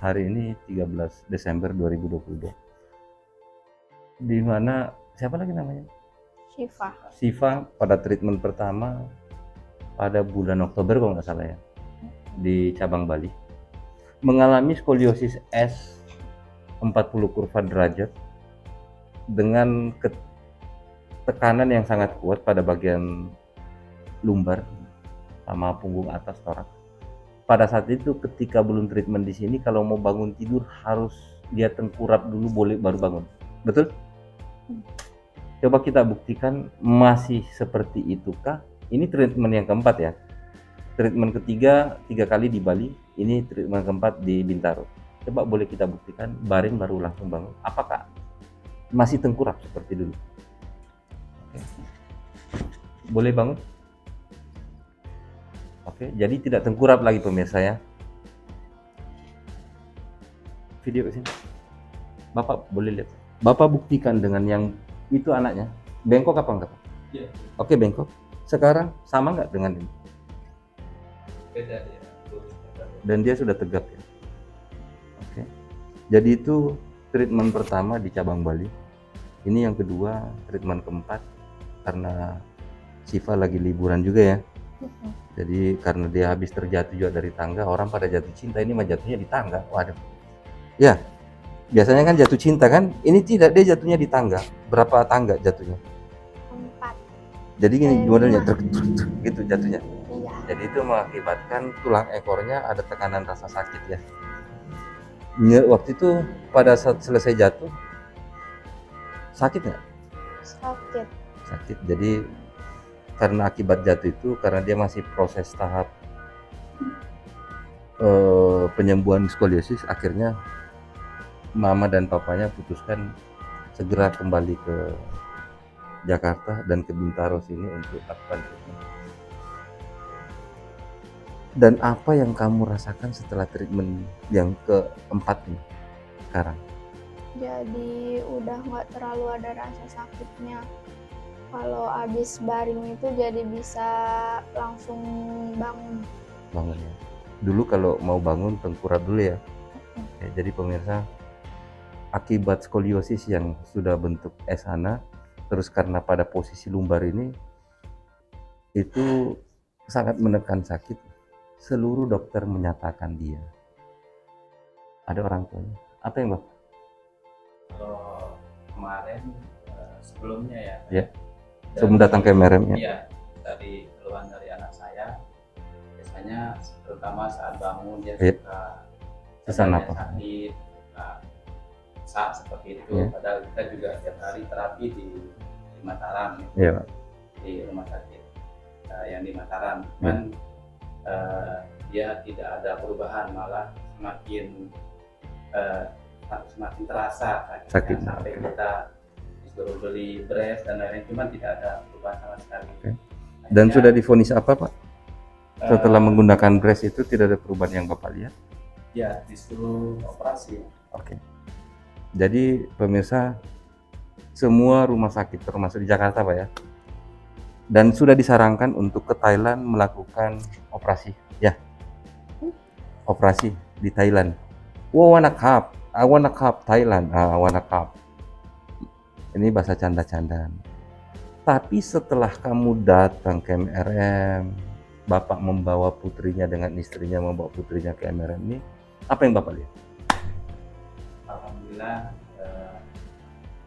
hari ini 13 Desember 2022. Di mana siapa lagi namanya? Siva pada treatment pertama pada bulan Oktober kalau nggak salah ya, di cabang Bali, mengalami skoliosis S 40 kurva derajat dengan tekanan yang sangat kuat pada bagian lumbar sama punggung atas torak. Pada saat itu ketika belum treatment di sini, kalau mau bangun tidur harus dia tengkurap dulu boleh baru bangun. Betul? Coba kita buktikan masih seperti itukah? Ini treatment yang keempat ya. Treatment ketiga 3 kali di Bali, ini treatment keempat di Bintaro. Coba boleh kita buktikan baring baru langsung bangun. Apakah masih tengkurap seperti dulu? Oke. Boleh bangun? Oke, jadi tidak tengkurap lagi pemirsa ya. Video ke sini. Bapak boleh lihat. Bapak buktikan dengan yang itu anaknya. Bengkok apa enggak? Iya. Oke, bengkok. Sekarang sama enggak dengan ini? Beda ya. Dan dia sudah tegap ya. Oke. Jadi itu treatment pertama di cabang Bali. Ini yang kedua, treatment keempat karena Siva lagi liburan juga ya. Jadi karena dia habis terjatuh juga dari tangga, orang pada jatuh cinta, ini mah jatuhnya di tangga. Waduh. Ya, biasanya kan jatuh cinta kan, ini tidak, dia jatuhnya di tangga. Berapa tangga jatuhnya? 4. Jadi gini modelnya gitu jatuhnya. Iya. Jadi itu mengakibatkan tulang ekornya ada tekanan rasa sakit ya. Waktu itu pada saat selesai jatuh sakit nggak? Sakit. Sakit. Jadi karena akibat jatuh itu, karena dia masih proses tahap penyembuhan skoliosis, akhirnya mama dan papanya putuskan segera kembali ke Jakarta dan ke Bintaro sini untuk lakukan treatment. Dan apa yang kamu rasakan setelah treatment yang keempat nih sekarang? Jadi udah nggak terlalu ada rasa sakitnya. Kalau habis baring itu jadi bisa langsung bangun. Bangun ya. Dulu kalau mau bangun tengkurap dulu ya. Ya, jadi pemirsa, akibat skoliosis yang sudah bentuk S sana, terus karena pada posisi lumbar ini itu sangat menekan sakit, seluruh dokter menyatakan dia. Ada orang tuanya. Apa yang Bapak? Kalau kemarin sebelumnya ya. Ya. Sebelum datang ke MRM ya. Iya, dari keluhan dari anak saya, biasanya terutama saat bangun dia Ya. suka Sesak napas. sakit, sesak seperti itu. Ya. Padahal kita juga tiap hari terapi di Mataram, Iya, Pak. di rumah sakit yang di Mataram. Cuman dia tidak ada perubahan, malah semakin terasa sakitnya sampai kita disuruh beli brace dan lain-lain, cuman tidak ada perubahan sama sekali. Oke. Dan sudah divonis apa Pak? Setelah menggunakan brace itu tidak ada perubahan yang Bapak lihat? Ya, disuruh operasi. Oke. Jadi pemirsa, semua rumah sakit termasuk di Jakarta Pak ya, dan sudah disarankan untuk ke Thailand melakukan operasi ya. Operasi di Thailand. Wanna cup, I wanna cup Thailand, I wanna cup. Ini bahasa canda-candaan. Tapi setelah kamu datang ke MRM, Bapak membawa putrinya dengan istrinya membawa putrinya ke MRM ini, apa yang Bapak lihat? Alhamdulillah,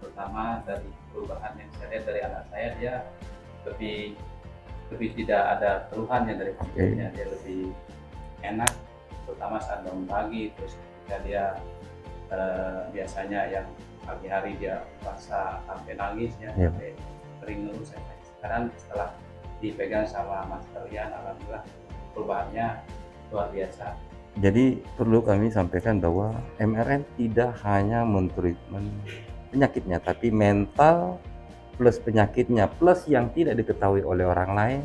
pertama dari perubahan yang saya lihat dari anak saya, dia lebih tidak ada keluhannya dari putrinya. Dia lebih enak, terutama saat bangun pagi. Terus ketika dia biasanya yang pagi hari dia puasa sampai nangis ya, sampai kering terus. Sekarang setelah dipegang sama Mas Rian, alhamdulillah perubahannya luar biasa. Jadi perlu kami sampaikan bahwa MRM tidak hanya mentreatment penyakitnya, tapi mental plus penyakitnya plus yang tidak diketahui oleh orang lain.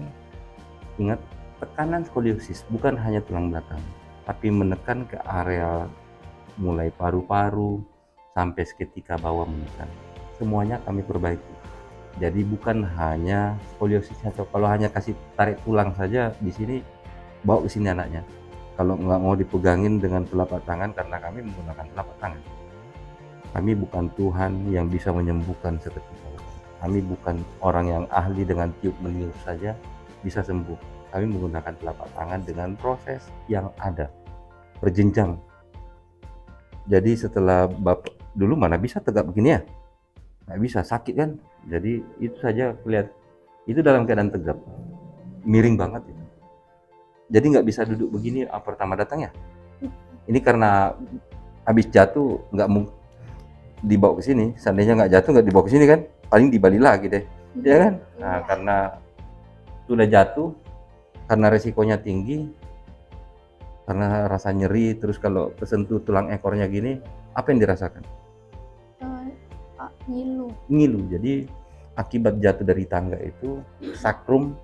Ingat, tekanan skoliosis bukan hanya tulang belakang, tapi menekan ke area mulai paru-paru sampai seketika bawah menekan. Semuanya kami perbaiki. Jadi bukan hanya skoliosisnya, atau kalau hanya kasih tarik tulang saja di sini, bawa ke sini anaknya. Kalau nggak mau dipegangin dengan telapak tangan, karena kami menggunakan telapak tangan. Kami bukan Tuhan yang bisa menyembuhkan seketika. Kami bukan orang yang ahli dengan tiup meniup saja bisa sembuh. Kami menggunakan telapak tangan dengan proses yang ada, berjenjang. Jadi setelah Bapak dulu mana bisa tegak begini ya? Nggak bisa, sakit kan? Jadi itu saja kelihatan. Itu dalam keadaan tegap, miring banget itu. Jadi nggak bisa duduk begini pertama datang ya. Ini karena habis jatuh nggak mau dibawa ke sini. Seandainya nggak jatuh nggak dibawa ke sini kan, paling di Bali lagi deh, ya kan? Nah karena sudah jatuh, karena resikonya tinggi, karena rasa nyeri, terus kalau kesentuh tulang ekornya gini, apa yang dirasakan? Ngilu. Jadi akibat jatuh dari tangga itu sakrum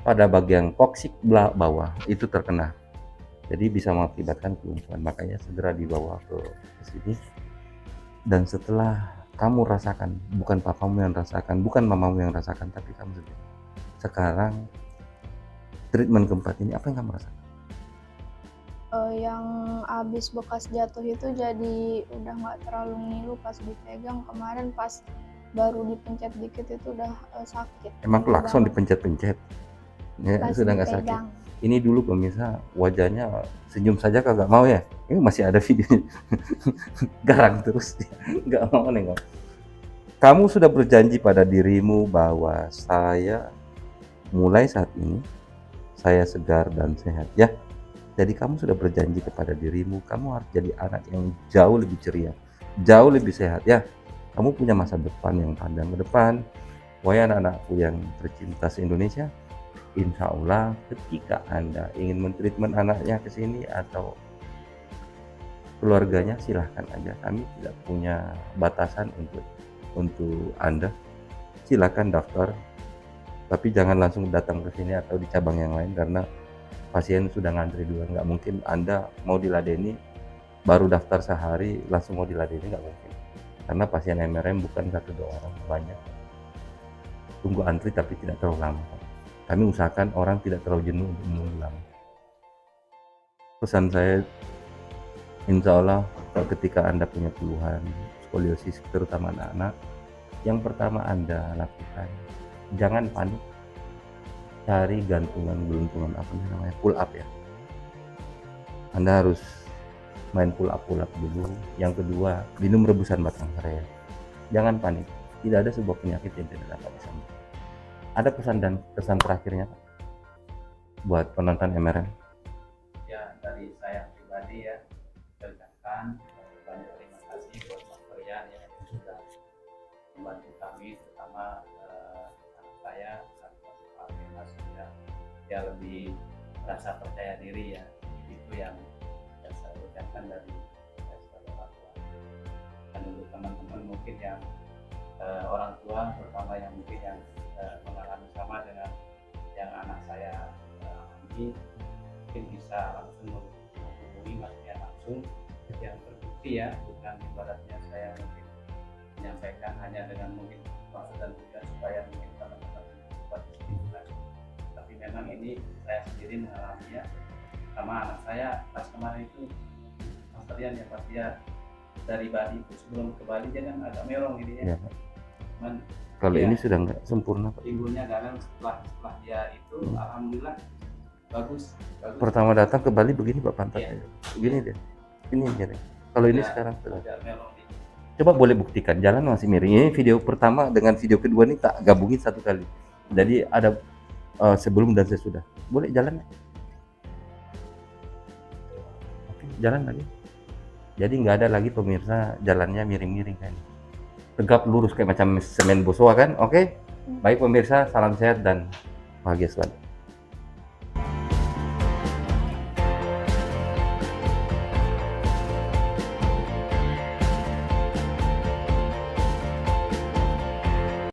pada bagian koksik bawah itu terkena, jadi bisa mengakibatkan kelumpuhan. Makanya segera dibawa ke sini. Dan setelah kamu rasakan, bukan papamu yang rasakan, bukan mamamu yang rasakan, tapi kamu sendiri. Sekarang treatment keempat ini apa yang kamu rasakan? Yang abis bekas jatuh itu jadi udah nggak terlalu ngilu pas dipegang. Kemarin pas baru dipencet dikit itu udah sakit. Emang klakson dipencet-pencet? Ya, sudah nggak sakit. Ini dulu pemirsa, wajahnya senyum saja kagak mau ya. Ini masih ada videonya. Garang terus dia, nggak mau nengok. Kamu sudah berjanji pada dirimu bahwa saya mulai saat ini saya segar dan sehat ya. Jadi kamu sudah berjanji kepada dirimu, kamu harus jadi anak yang jauh lebih ceria, jauh lebih sehat ya. Kamu punya masa depan yang pandang ke depan. Wahai anak-anakku yang tercinta se-Indonesia, insya Allah ketika Anda ingin mentreatment anaknya ke sini atau keluarganya, silahkan aja. Kami tidak punya batasan untuk Anda. Silahkan daftar, tapi jangan langsung datang ke sini atau di cabang yang lain karena pasien sudah ngantri dulu. Nggak mungkin Anda mau diladeni baru daftar sehari langsung mau diladeni, nggak mungkin. Karena pasien MRM bukan 1-2 orang, banyak. Tunggu antri tapi tidak terlalu lama. Kami usahakan orang tidak terlalu jenuh untuk menunggu lama. Pesan saya, insya Allah ketika Anda punya keluhan skoliosis, terutama anak-anak, yang pertama Anda lakukan, jangan panik, cari gantungan geluntungan apa namanya, pull up ya. Anda harus main pull up dulu. Yang kedua, minum rebusan batang serai. Jangan panik, tidak ada sebuah penyakit yang tidak dapat disembuhkan. Ada pesan dan kesan terakhirnya Pak buat penonton MRM? Ya, dari saya pribadi ya, ucapkan banyak terima kasih buat Mas Rian yang sudah membantu kami, terutama anak saya sudah dia lebih merasa percaya diri ya. Itu yang saya ucapkan dari saya sebagai orang tua. Dan untuk teman-teman mungkin yang orang tua, terutama yang mungkin yang mengalami sama dengan yang anak saya alami, mungkin bisa langsung menghubungi Mas Rian langsung yang terbukti ya, bukan ibaratnya saya mungkin menyampaikan hanya dengan mungkin maksud dan tujuan supaya mungkin teman-teman dapat inspirasi. Tapi memang ini saya sendiri mengalami ya, sama anak saya pas kemarin itu Mas Rian ya, pas dia dari Bali itu sebelum ke Bali dia kan agak merong gitu ya. Cuman kalau ini sudah nggak sempurna Pak. Ibunya kadang setelah dia itu alhamdulillah bagus. Pertama datang ke Bali begini Pak pantatnya. Begini deh. Ini deh. Kalau ini sekarang sudah. Coba boleh buktikan, jalan masih miring. Ini video pertama dengan video kedua ini tak gabungin satu kali. Jadi ada sebelum dan sesudah. Boleh jalan? Oke, jalan lagi. Jadi nggak ada lagi pemirsa jalannya miring-miring kan. Tegap lurus kayak macam semen Bosowa kan. Oke. Baik pemirsa, salam sehat dan bahagia selalu.